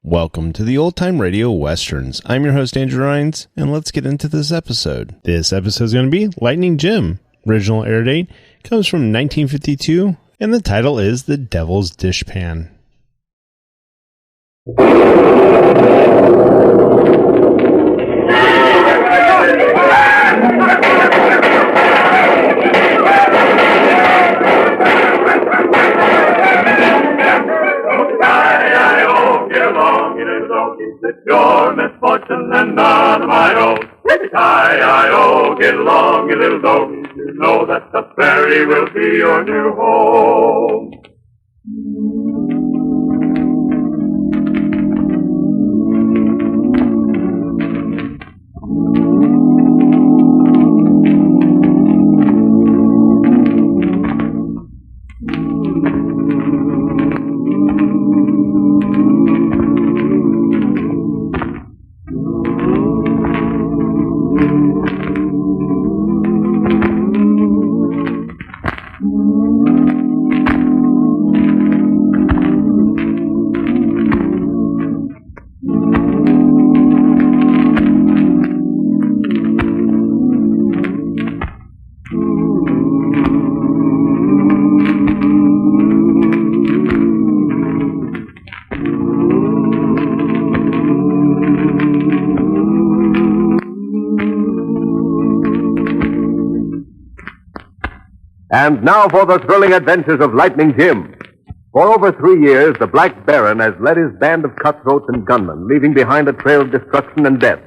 Welcome to the Old Time Radio Westerns. I'm your host, Andrew Rhines, and let's get into this episode. This episode is going to be Lightning Jim. Original air date comes from 1952, and the title is The Devil's Dishpan. It's your misfortune and none of my own. I-I-O, get along, you little dog. You know that the fairy will be your new home. And now for the thrilling adventures of Lightning Jim. For over 3 years, the Black Baron has led his band of cutthroats and gunmen, leaving behind a trail of destruction and death.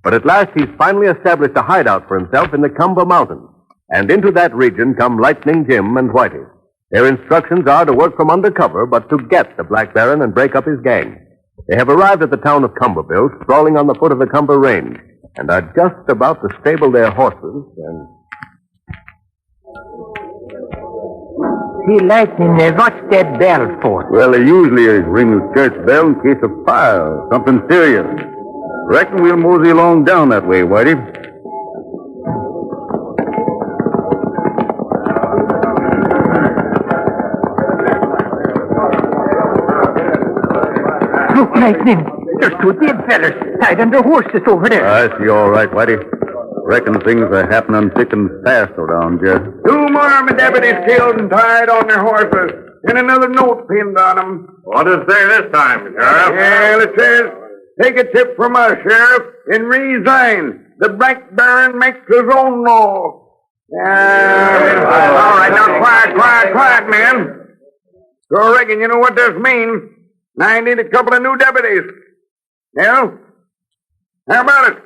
But at last, he's finally established a hideout for himself in the Cumber Mountains. And into that region come Lightning Jim and Whitey. Their instructions are to work from undercover, but to get the Black Baron and break up his gang. They have arrived at the town of Cumberville, sprawling on the foot of the Cumber Range, and are just about to stable their horses and... See, Lightning, what's that bell for? Well, they usually ring the church bell in case of fire or something serious. Reckon we'll mosey along down that way, Whitey. Look, Lightning, there's 2 dead fellas tied under horses over there. I see all right, Whitey. Reckon things are happening thick and fast around here. 2 more of my deputies killed and tied on their horses, and another note pinned on them. What does it say this time, Sheriff? Well, it says, take a tip from us, Sheriff, and resign. The Black Baron makes his own law. All right, now quiet, men. So I reckon you know what this means. I need a couple of new deputies. Well, how about it?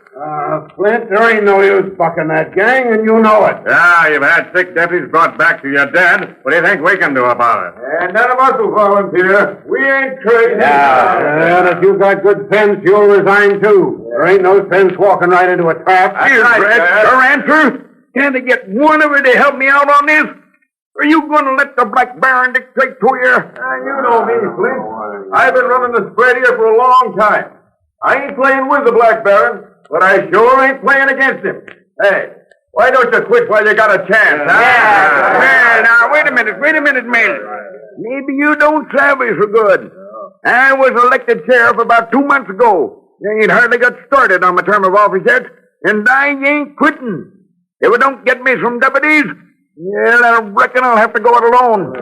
Flint, there ain't no use bucking that gang, and you know it. Yeah, you've had 6 deputies brought back to your dead. What do you think we can do about it? And none of us will volunteer. We ain't crazy. And if you got good sense, you'll resign, too. There ain't no sense walking right into a trap. Here's your answer. Can't I get one of you to help me out on this? Are you going to let the Black Baron dictate to you? You know me, Flint. I've been running the spread here for a long time. I ain't playing with the Black Baron, but I sure ain't playing against him. Hey, why don't you quit while you got a chance, huh? Yeah, now, wait a minute, men. Maybe you don't savvy so good. I was elected sheriff about 2 months ago. I ain't hardly got started on my term of office yet, and I ain't quitting. If it don't get me some deputies, well, I reckon I'll have to go it alone.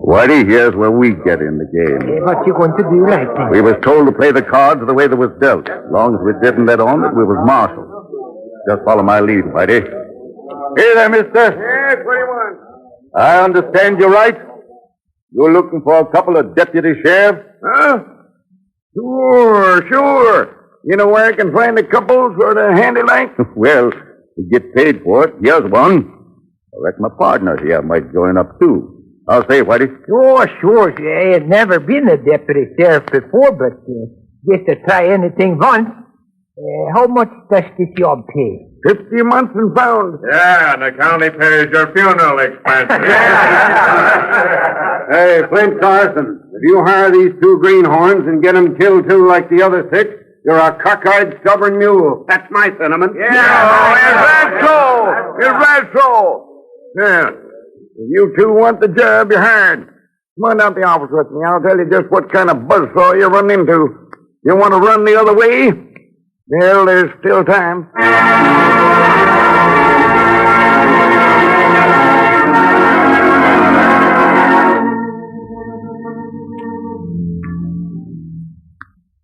Whitey, here's where we get in the game. What you going to do, Lightning? We was told to play the cards the way they was dealt. As long as we didn't let on that we was marshaled. Just follow my lead, Whitey. Here there, mister. Yes, what do you want? I understand you're right. You're looking for a couple of deputy sheriffs? Huh? Sure. You know where I can find a couple sort of handy like? Well, to get paid for it, here's one. I reckon my partner here might join up, too. I'll say, Whitey. Oh, sure. I had never been a deputy sheriff before, but just to try anything once. How much does this job pay? 50 months and pounds. Yeah, and the county pays your funeral expenses. Hey, Flint Carson, if you hire these 2 greenhorns and get them killed, too, like the other 6, you're a cockeyed, stubborn mule. That's my sentiment. Is that so? Yeah. If you two want the job, you're hired. Come on down to the office with me. I'll tell you just what kind of buzzsaw you run into. You want to run the other way? Well, there's still time.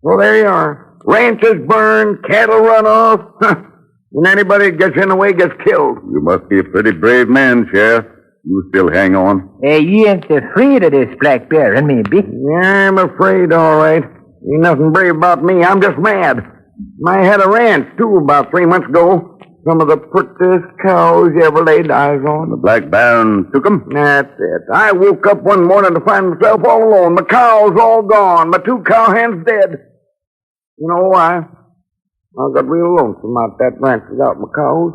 Well, there you are. Ranches burned, cattle run off. And anybody that gets in the way gets killed. You must be a pretty brave man, Sheriff. You still hang on. You ain't afraid of this Black Baron, maybe? Yeah, I'm afraid, all right. Ain't nothing brave about me. I'm just mad. I had a ranch, too, about 3 months ago. Some of the prettiest cows you ever laid eyes on. The Black Baron took 'em? That's it. I woke up one morning to find myself all alone. My cows all gone. My 2 cowhands dead. You know why? I got real lonesome out that ranch without my cows.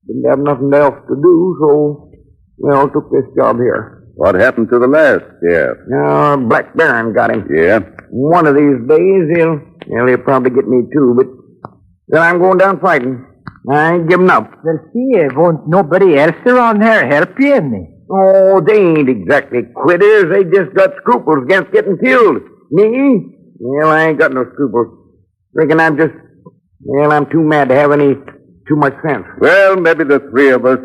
Didn't have nothing else to do, so, well, took this job here. What happened to the last, Sheriff? Black Baron got him. Yeah? One of these days, he'll probably get me too, but then I'm going down fighting. I ain't giving up. Well, see, won't nobody else around here help you any? Oh, they ain't exactly quitters. They just got scruples against getting killed. Me? Well, I ain't got no scruples. Reckon I'm too mad to have too much sense. Well, maybe the 3 of us.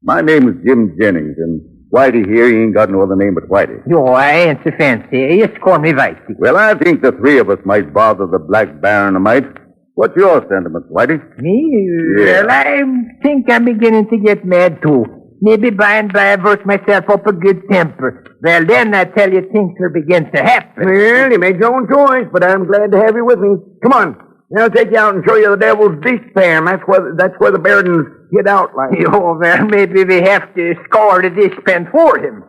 My name is Jim Jennings, and Whitey here, he ain't got no other name but Whitey. Jo, I ain't so fancy. Just call me Whitey. Well, I think the 3 of us might bother the Black Baron a mite. What's your sentiments, Whitey? Me? Yeah. Well, I think I'm beginning to get mad, too. Maybe by and by I work myself up a good temper. Well, then I tell you things will begin to happen. Well, you make your own choice, but I'm glad to have you with me. Come on. I'll take you out and show you the devil's Dishpan. That's where the Barons hid out like. Oh, well, maybe we have to scour the Dishpan for him.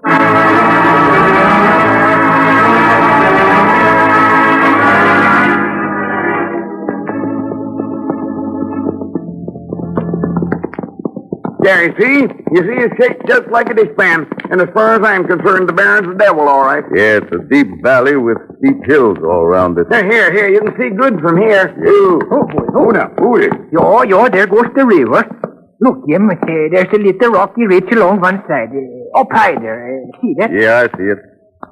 There, you see? It's shaped just like a dishpan. And as far as I'm concerned, the Baron's the devil, all right. Yeah, it's a deep valley with steep hills all around it. Here, you can see good from here. You. Oh, boy, oh, now. Who is it? Yo, there goes the river. Look, Jim, there's a little rocky ridge along one side. Up high there. See that? Yeah, I see it.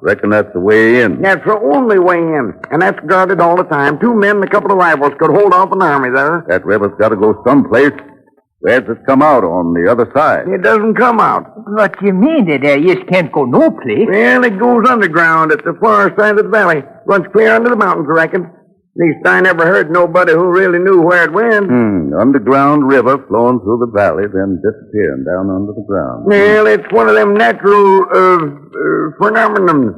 Reckon that's the way in. That's the only way in. And that's guarded all the time. 2 men and a couple of rifles could hold off an army there. That river's got to go someplace. Where's it come out on the other side? It doesn't come out. What you mean? There just can't go no place? Well, it goes underground at the far side of the valley. Runs clear under the mountains, I reckon. At least I never heard nobody who really knew where it went. Underground river flowing through the valley, then disappearing down under the ground. Well, it's one of them natural phenomenons.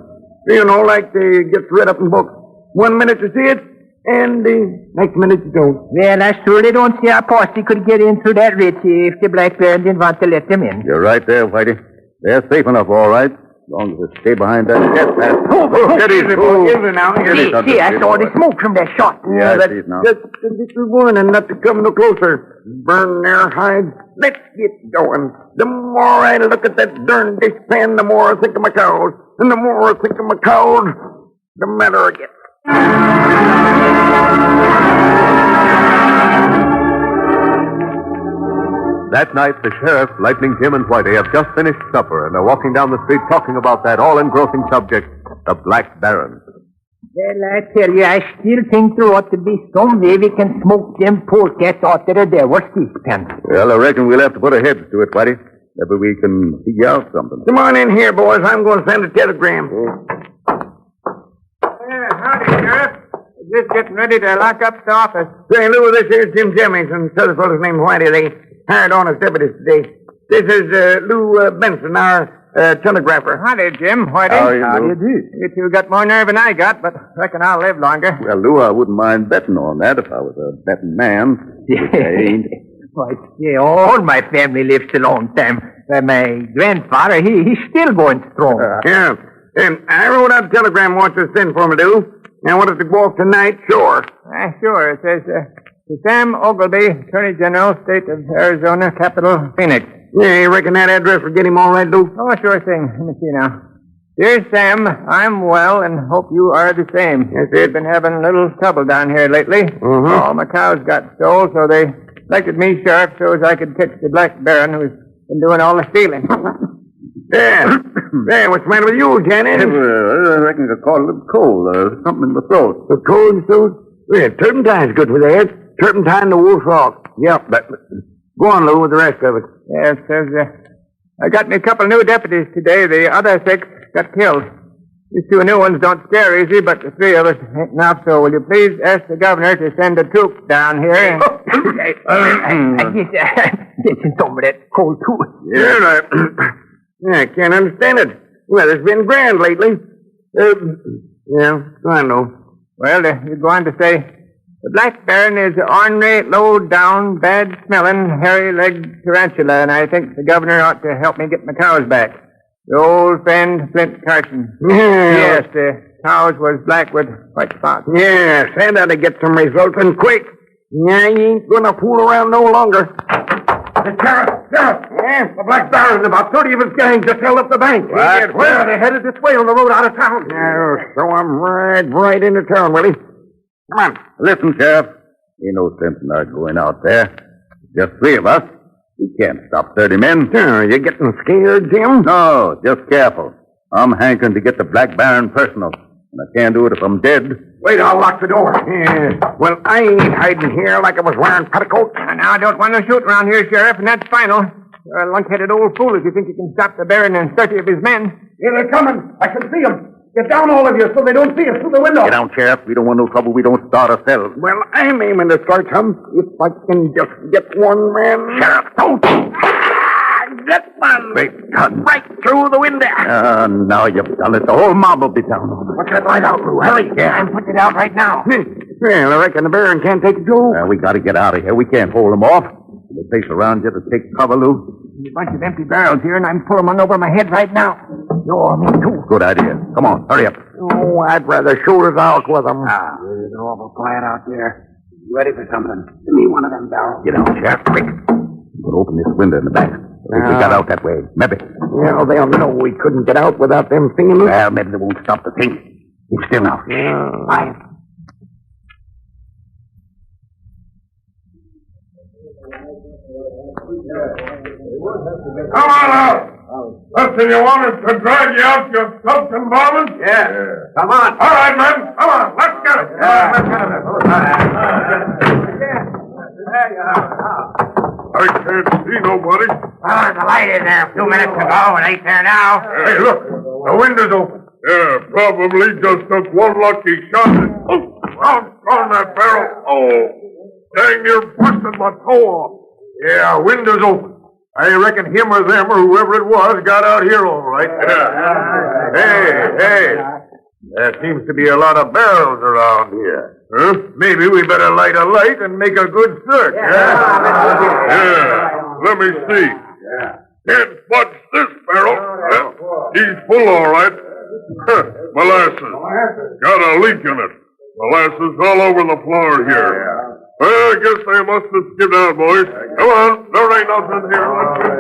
You know, like they get read up in books. 1 minute you see it, and the next minute you don't. Well, I surely don't see our posse could get in through that ridge if the Black Baron didn't want to let them in. You're right there, Whitey. They're safe enough, all right. As long as they stay behind that gas path. Steady, boy. See, I saw the smoke from that shot. Yeah, I see it now. Just a little warning not to come no closer. Burn their hides. Let's get going. The more I look at that darn dishpan, the more I think of my cows. And the more I think of my cows, the madder I get. That night, the sheriff, Lightning Jim, and Whitey have just finished supper and are walking down the street talking about that all-engrossing subject, the Black Baron. Well, I tell you, I still think there ought to be some way we can smoke them poor cats out of the devil's Dishpan. Well, I reckon we'll have to put our heads to it, Whitey. Maybe we can figure out something. Come on in here, boys. I'm going to send a telegram. Howdy, Sheriff. Just getting ready to lock up the office. Say, Lou, this here's Jim Jennings and another fellow's named Whitey. They hired on as deputies today. This is Lou Benson, our telegrapher. Howdy, Jim. Whitey. How do you do? You two got more nerve than I got, but reckon I'll live longer. Well, Lou, I wouldn't mind betting on that if I was a betting man. Which I ain't. Why, yeah, all my family lives a long time. My grandfather, he's still going strong. Yeah. I wrote out a telegram once to send for me, Lou. I wanted to go off tonight, sure. Sure. It says, to Sam Ogilvy, Attorney General, State of Arizona, Capital, Phoenix. Yeah, you reckon that address will get him all right, Lou? Oh, sure thing. Let me see now. Dear Sam, I'm well and hope you are the same. Yes, I've been having a little trouble down here lately. All my cows got stole, so they elected me sheriff so as I could catch the Black Baron who's been doing all the stealing. Yeah. Hey, what's the matter with you, Janet? I reckon I caught a little cold. Something in the throat. The cold and throat? Yeah, turpentine's good for that. Turpentine the wolf's off. Yep, but go on, Lou, with the rest of it. Yes, I got me a couple new deputies today. The other 6 got killed. These 2 new ones don't scare easy, but the 3 of us ain't enough, so will you please ask the governor to send a troop down here? I guess some of that cold, too. Yeah, I can't understand it. Weather's been grand lately. Yeah, I know. Well, you go on to say, the Black Baron is an ornery, low-down, bad-smelling, hairy-legged tarantula, and I think the governor ought to help me get my cows back. The old friend, Flint Carson. Yes, the cows was black with white spots. Yes, and ought to get some results, and quick. Yeah, you ain't gonna fool around no longer. Sheriff! Yeah? The Black Baron and about 30 of his gang just held up the bank. What? Where? They headed this way on the road out of town. Yeah, so I'm right into town, Willie. Come on. Listen, Sheriff. Ain't no sense in our going out there. Just 3 of us. We can't stop 30 men. You getting scared, Jim? No, just careful. I'm hankering to get the Black Baron personal. And I can't do it if I'm dead. Wait, I'll lock the door. Yeah. Well, I ain't hiding here like I was wearing petticoats. Now, I don't want to shoot around here, Sheriff, and that's final. You're a lunch-headed old fool if you think you can stop the Baron and 30 of his men. Here they're coming. I can see them. Get down, all of you, so they don't see us through the window. Get down, Sheriff. We don't want no trouble. We don't start ourselves. Well, I'm aiming to start some. If I can just get one man. Sheriff, don't! Get one. Big gun. Right through the window. Now you've done it. The whole mob will be down. Put that light out, Lou. Hurry. Yeah. And put it out right now. Well, I reckon the Baron can't take it, Joe. We got to get out of here. We can't hold them off. They face around you to take cover, Lou. There's a bunch of empty barrels here, and I'm pulling one over my head right now. No, me too. Good idea. Come on, hurry up. Oh, I'd rather shoot us out with them. There's an awful quiet out there. Ready for something. Give me one of them barrels. Get out, Sheriff, quick. We'll open this window in the back. If we got out that way, maybe. Well, they'll know we couldn't get out without them singing us. Well, maybe they won't stop to think. Keep still now. Quiet. Come on out. Listen, you want us to drag you out, you skunks and varmints? Yeah. Come on. All right, men. Come on. Let's get it. Let's get it. I can't see nobody. Well, the light in there a few minutes ago. It ain't there now. Hey, look. The window's open. Yeah, probably just took one lucky shot. On that barrel. Oh, dang, you're busting my toe off. Yeah, window's open. I reckon him or them or whoever it was got out here all right. Hey. There seems to be a lot of barrels around here. Huh? Maybe we better light a light and make a good search. Yeah, let me see. Can't fudge this barrel. He's full all right. Molasses. Got a leak in it. Molasses all over the floor here. Well, I guess they must have skipped out, boys. Come on. There ain't nothing here. Let's get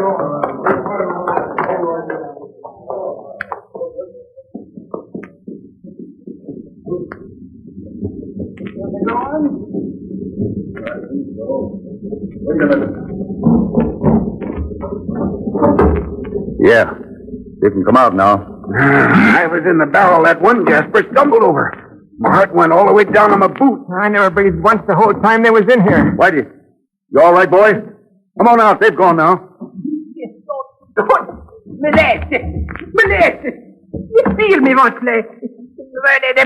Yeah. They can come out now. I was in the barrel that one Jasper stumbled over. My heart went all the way down to my boot. I never breathed once the whole time they was in here. Whitey, you all right, boy? Come on out. They've gone now. Molasses! You feel me once, the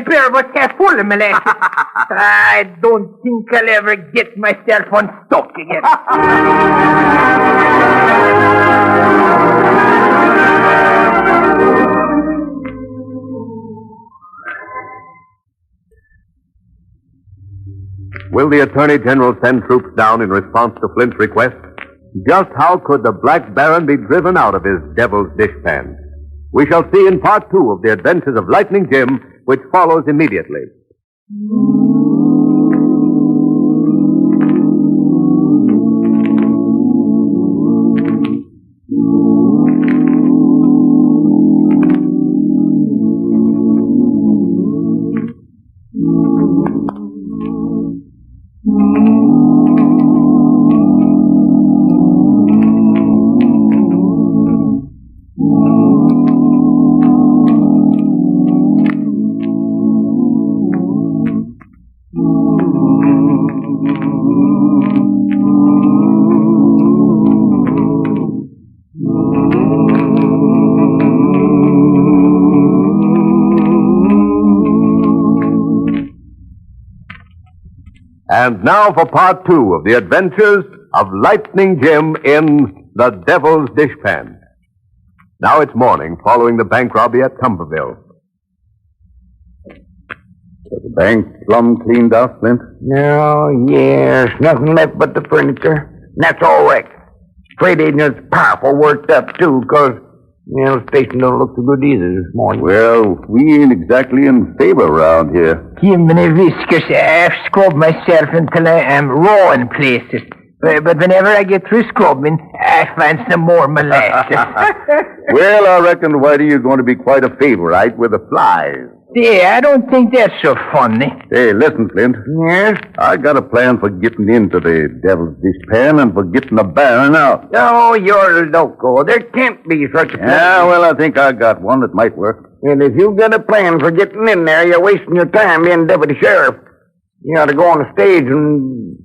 bear was half full of molasses. I don't think I'll ever get myself unstuck again. Will the Attorney General send troops down in response to Flint's request? Just how could the Black Baron be driven out of his devil's dishpan? We shall see in part 2 of the adventures of Lightning Jim, which follows immediately. And now for part 2 of the adventures of Lightning Jim in The Devil's Dishpan. Now it's morning, following the bank robbery at Tumblerville. Was the bank plumb cleaned out, Flint? No, yes, nothing left but the furniture. And that's all right. Freight agent's powerful worked up, too, 'cause the station don't look so good either this morning. Well, we ain't exactly in favor around here. Give me whiskers. I've scrubbed myself until I am raw in places. But whenever I get through scrubbing, I find some more molasses. Well, I reckon, Whitey, you're going to be quite a favorite with the flies. Yeah, I don't think that's so funny. Hey, listen, Flint. Yes? I got a plan for getting into the Devil's Dishpan and for getting the Baron out. Oh, you're loco. There can't be such a plan. Yeah, well, I think I got one that might work. And if you've got a plan for getting in there, you're wasting your time being deputy sheriff. You ought to go on the stage and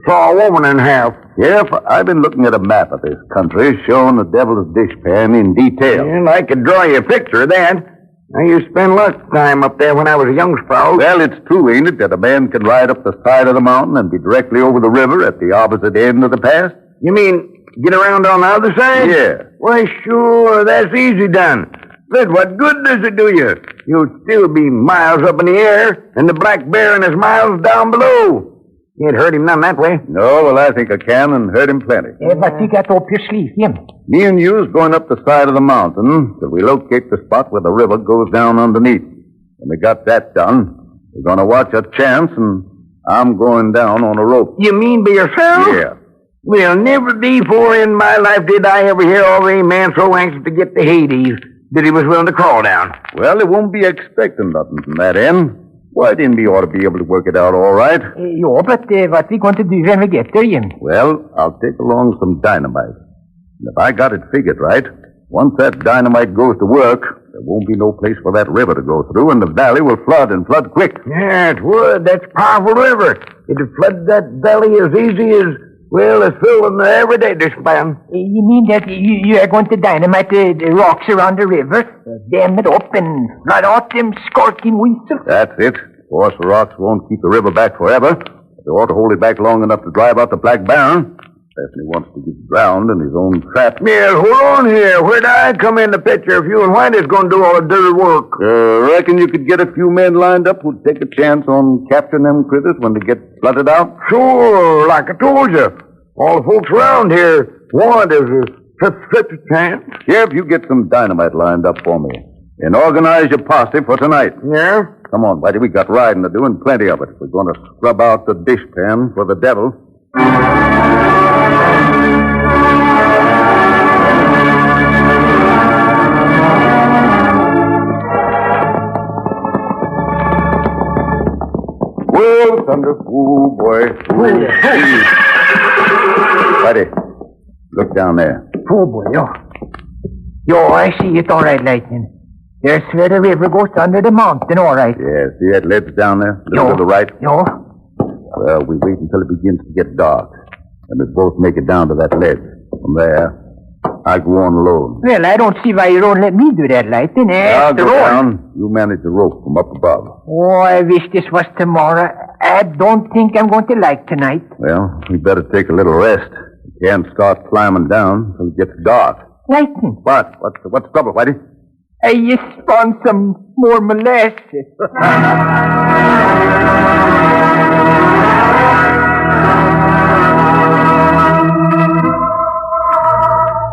saw a woman in half. Yep, I've been looking at a map of this country showing the Devil's Dishpan in detail. And I could draw you a picture of that. I used to spend lots of time up there when I was a young sprout. Well, it's true, ain't it, that a man can ride up the side of the mountain and be directly over the river at the opposite end of the pass? You mean get around on the other side? Yeah. Why, sure, that's easy done. But what good does it do you? You'll still be miles up in the air, and the Black Baron is miles down below. Can't hurt him none that way. No, well, I think I can and hurt him plenty. But you got up your sleeve, Jim. Me and you's going up the side of the mountain till we locate the spot where the river goes down underneath. When we got that done, we're going to watch a chance, and I'm going down on a rope. You mean by yourself? Yeah. Well, never before in my life did I ever hear of a man so anxious to get to Hades that he was willing to crawl down. Well, it won't be expecting nothing from that end. Why didn't we ought to be able to work it out all right? Yeah, but what we going to do when we get there, Jim? Well, I'll take along some dynamite. And if I got it figured right, once that dynamite goes to work, there won't be no place for that river to go through, and the valley will flood and flood quick. Yeah, it would. That's a powerful river. It'd flood that valley as easy as, well, as filling the everyday dishpan. You mean that you are going to dynamite the rocks around the river, dam it up, and flood out them skulking weasels? That's it. Of course, the rocks won't keep the river back forever. They ought to hold it back long enough to drive out the Black Baron. If he wants to get drowned in his own trap. Yeah, hold on here. Where'd I come in the picture if you and Whitey's going to do all the dirty work? Reckon you could get a few men lined up who'd take a chance on capturing them critters when they get flooded out? Sure, like I told you. All the folks around here want is a 50 chance. Yeah, if you get some dynamite lined up for me. And organize your posse for tonight. Yeah? Come on, Whitey, we got riding to do and plenty of it. We're going to scrub out the dishpan for the devil. Whoa, thunder. Ooh, boy. Whitey, look down there. Oh, boy, Yo, I see it all right, Lightning. There's where the river goes under the mountain, all right. Yeah, see that ledge down there? A little to the right? Yo. Well, we wait until it begins to get dark. And we both make it down to that ledge. From there, I go on alone. Well, I don't see why you don't let me do that, Lightning. I'll go down. You manage the rope from up above. Oh, I wish this was tomorrow. I don't think I'm going to like tonight. Well, we better take a little rest. We can't start climbing down until it gets dark. Lightning. What? What's the trouble, Whitey? I just found some more molasses.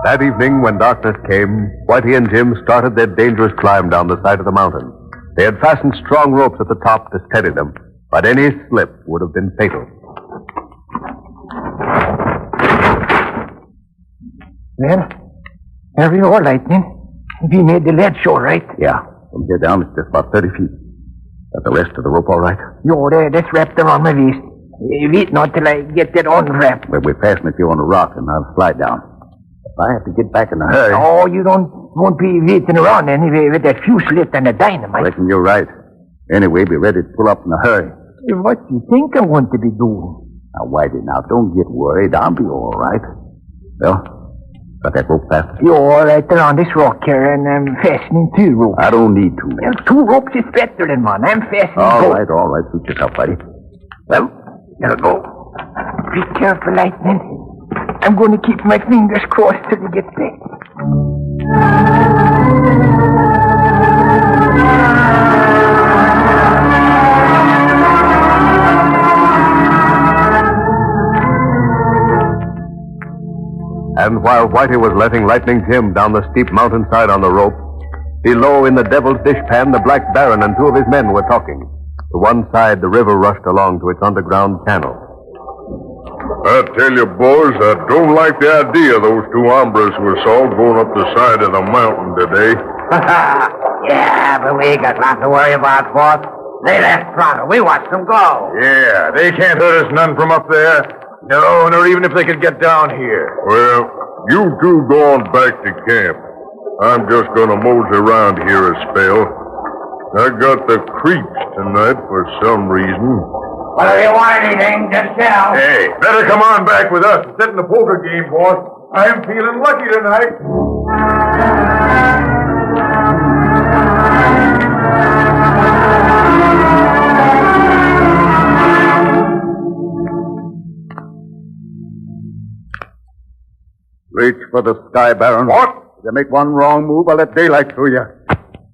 That evening, when darkness came, Whitey and Jim started their dangerous climb down the side of the mountain. They had fastened strong ropes at the top to steady them, but any slip would have been fatal. Well, there we are, Lightning. We made the ledge all right. Yeah. From here down, it's just about 30 feet. Got the rest of the rope all right? Yo, that's wrapped around my waist. Wait not till I get that unwrapped. Well, we're passing it here on a rock, and I'll slide down. If I have to get back in a hurry... Oh, you won't be waiting around anyway with that fuse lit and the dynamite. I reckon you're right. Anyway, be ready to pull up in a hurry. What do you think I'm going to be doing? Now, Whitey, now, don't get worried. I'll be all right. Well... Got that rope fast? You're all right around this rock here, and I'm fastening 2 ropes. I don't need 2. Well, 2 ropes is better than 1. I'm fastening All both. right. Suit yourself, buddy. Well, Now go. Be careful, Lightning. I'm going to keep my fingers crossed till you get back. And while Whitey was letting Lightning Jim down the steep mountainside on the rope, below in the Devil's Dishpan, the Black Baron and two of his men were talking. To one side, the river rushed along to its underground channel. I tell you, boys, I don't like the idea those two hombres we saw going up the side of the mountain today. Yeah, but we got lots to worry about, boss. They left pronto. We watched them go. Yeah, they can't hurt us none from up there. No, nor even if they could get down here. Well, you two go on back to camp. I'm just going to mosey around here a spell. I got the creeps tonight for some reason. Well, if you want anything, just tell. Hey, better come on back with us and sit in the poker game, boss. I'm feeling lucky tonight. Reach for the sky, Baron. What? If you make one wrong move, I'll let daylight through you.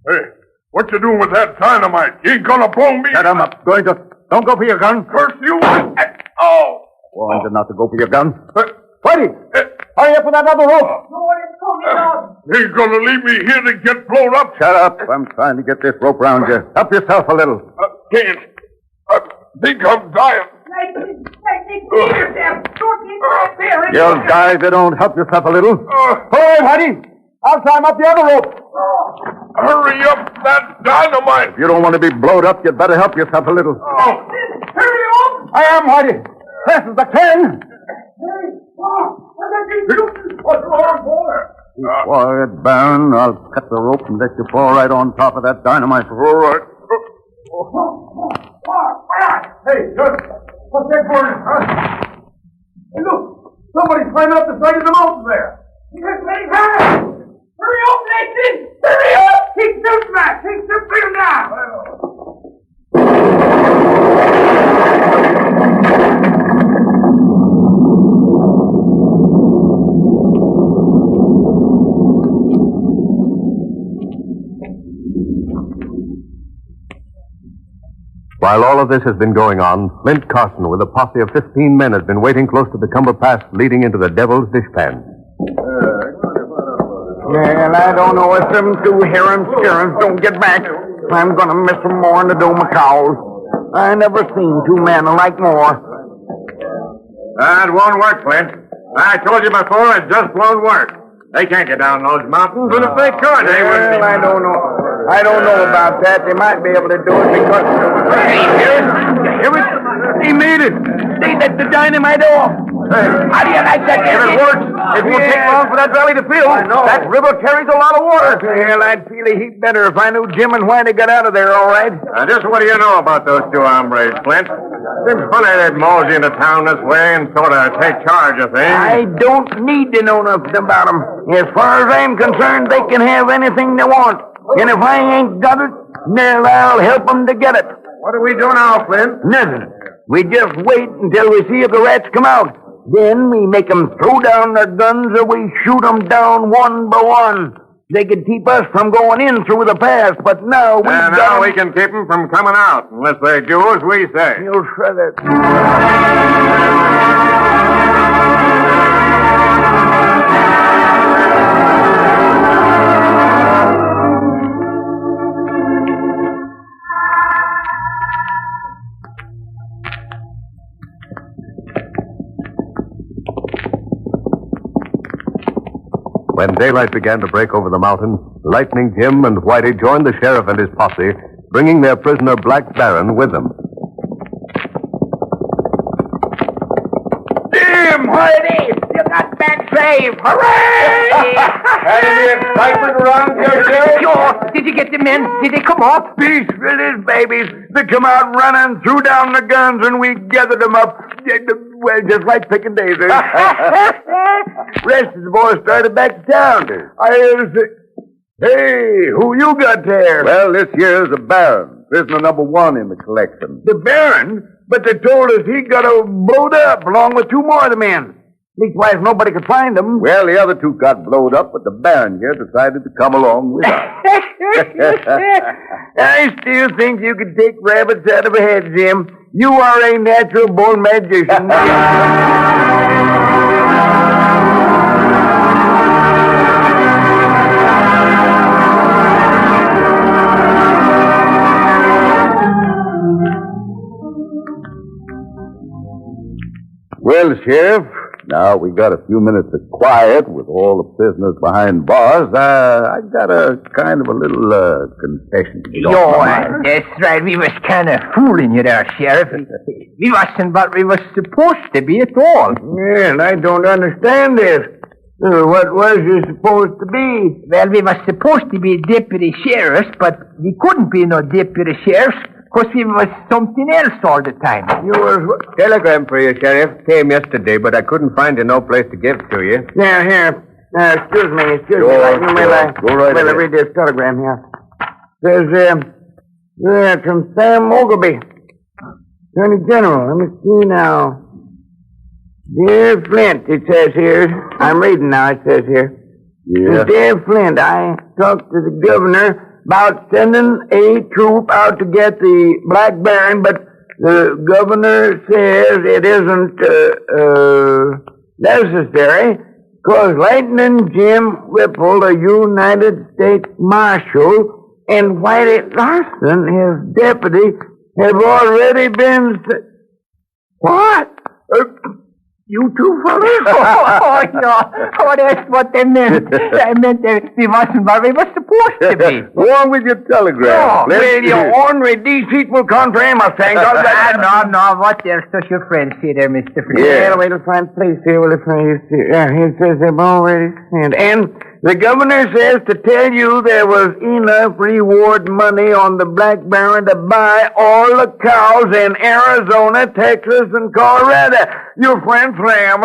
Hey, what you doing with that dynamite? You ain't gonna blow me. Shut him up. Going to... Don't go for your gun. Curse you. Oh! Warned you not to go for your gun. Whitey! Hurry up with that other rope. You ain't gonna leave me here to get blown up. Shut up. I'm trying to get this rope round you. Help yourself a little. Can't. I think I'm dying. You'll die if you don't help yourself a little. Hurry, Whitey! I'll climb up the other rope. Hurry up that dynamite. If you don't want to be blowed up, you'd better help yourself a little. Hurry up. I am, Whitey. This is the 10. What's wrong, boy? Quiet, Baron. I'll cut the rope and let you fall right on top of that dynamite. All right. Hey, what's that burning, huh? Hey, look. Somebody's climbing up the side of the mountain there. Hurry up, Nathan! Hurry up! Keep shooting, Matt! Keep shooting down! While all of this has been going on, Flint Carson with a posse of 15 men has been waiting close to the Cumber Pass leading into the Devil's Dishpan. Well, I don't know if them two heron-scarens don't get back. I'm going to miss them more than the dome of cows. I never seen two men alike more. That won't work, Flint. I told you before, it just won't work. They can't get down those mountains, and if they could, they wouldn't be... Well, I don't know. I don't know about that. They might be able to do it because... Hey, hear it? He made it. They let the dynamite off. Hey. How do you like that? If it works, it won't take long for that valley to fill. I know. That river carries a lot of water. Hell, I'd feel a heap better if I knew Jim and Whitey got out of there all right. Just what do you know about those two hombres, Flint? Seems funny they'd mosey into town this way and sort of take charge of things. I don't need to know nothing about them. As far as I'm concerned, they can have anything they want. And if I ain't got it, then I'll help them to get it. What do we do now, Flint? Nothing. We just wait until we see if the rats come out. Then we make them throw down their guns or we shoot them down one by one. They could keep us from going in through the pass, but now we now we can keep them from coming out, unless they do as we say. You'll shred it. When daylight began to break over the mountain, Lightning Jim and Whitey joined the sheriff and his posse, bringing their prisoner Black Baron with them. Jim, Whitey, you got back safe. Hooray! Had any excitement around here, Sheriff? Sure. Did you get the men? Did they come off? Peace with his babies. They come out running, threw down the guns, and we gathered them up. Well, just like picking daisies. Rest of the boys started back to town. I heard say, hey, who you got there? Well, this here's the Baron, prisoner number 1 in the collection. The Baron? but they told us he got blowed up along with two more of the men. Leastwise, nobody could find them. Well, the other two got blowed up, but the Baron here decided to come along with us. I still think you could take rabbits out of a hat, Jim. You are a natural-born magician. Well, Sheriff, now we got a few minutes of quiet with all the prisoners behind bars. I got a kind of a little confession. That's right. We was kind of fooling you there, Sheriff. We wasn't what we was supposed to be at all. Yeah, and I don't understand this. What was you supposed to be? Well, we was supposed to be deputy sheriffs, but we couldn't be no deputy sheriffs. Because we was something else all the time. You was... Telegram for you, Sheriff. Came yesterday, but I couldn't find you no place to give to you. Yeah, here. Excuse me. Go right ahead. I read this telegram here. Says, from Sam Ogilvy, Attorney General. Let me see now. Dear Flint, it says here. I'm reading now, it says here. Yeah. Dear Flint, I talked to the governor about sending a troop out to get the Black Baron, but the governor says it isn't necessary because Lightning Jim Whipple, the United States Marshal, and Whitey Larson, his deputy, have already been... What? You two fellas? Oh, no. Oh, that's what they meant. I meant that we wasn't what we was supposed to be. Go on with your telegram. Well, you ornery, deceitful country Mustang. No. What else does your friend say there, Mr. Flint? Yeah, wait till I find place here. Well, if I see. Yeah, he says they've already sent. And the governor says to tell you there was enough reward money on the Black Baron to buy all the cows in Arizona, Texas, and Colorado. Your friend Slam.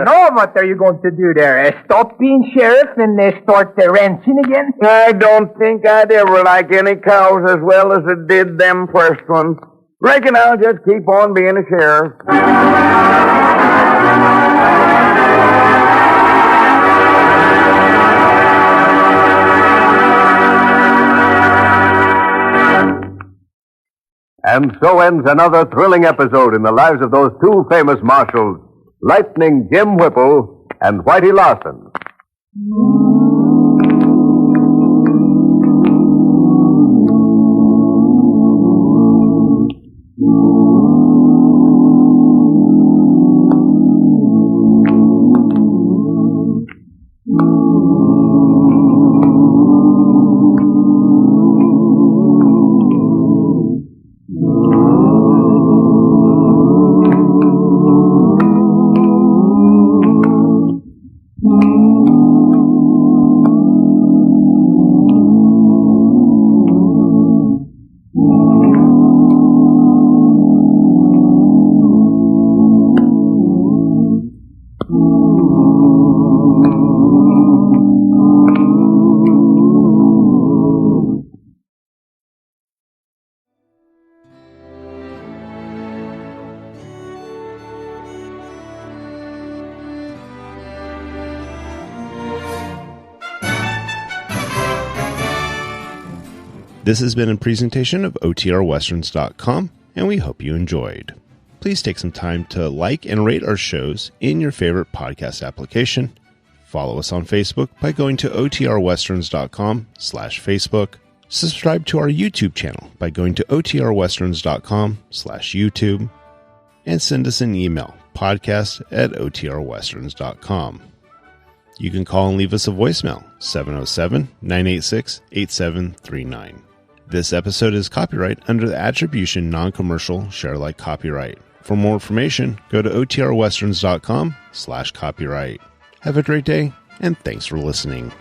No, what are you going to do there? Stop being sheriff and start ranching again? I don't think I'd ever like any cows as well as I did them first ones. Reckon I'll just keep on being a sheriff. And so ends another thrilling episode in the lives of those two famous marshals, Lightning Jim Whipple and Whitey Larson. This has been a presentation of OTRWesterns.com, and we hope you enjoyed. Please take some time to like and rate our shows in your favorite podcast application. Follow us on Facebook by going to OTRWesterns.com/Facebook. Subscribe to our YouTube channel by going to OTRWesterns.com/YouTube. And send us an email, podcast@OTRWesterns.com. You can call and leave us a voicemail, 707-986-8739. This episode is copyright under the Attribution Non-Commercial Share-alike copyright. For more information, go to OTRWesterns.com/copyright. Have a great day, and thanks for listening.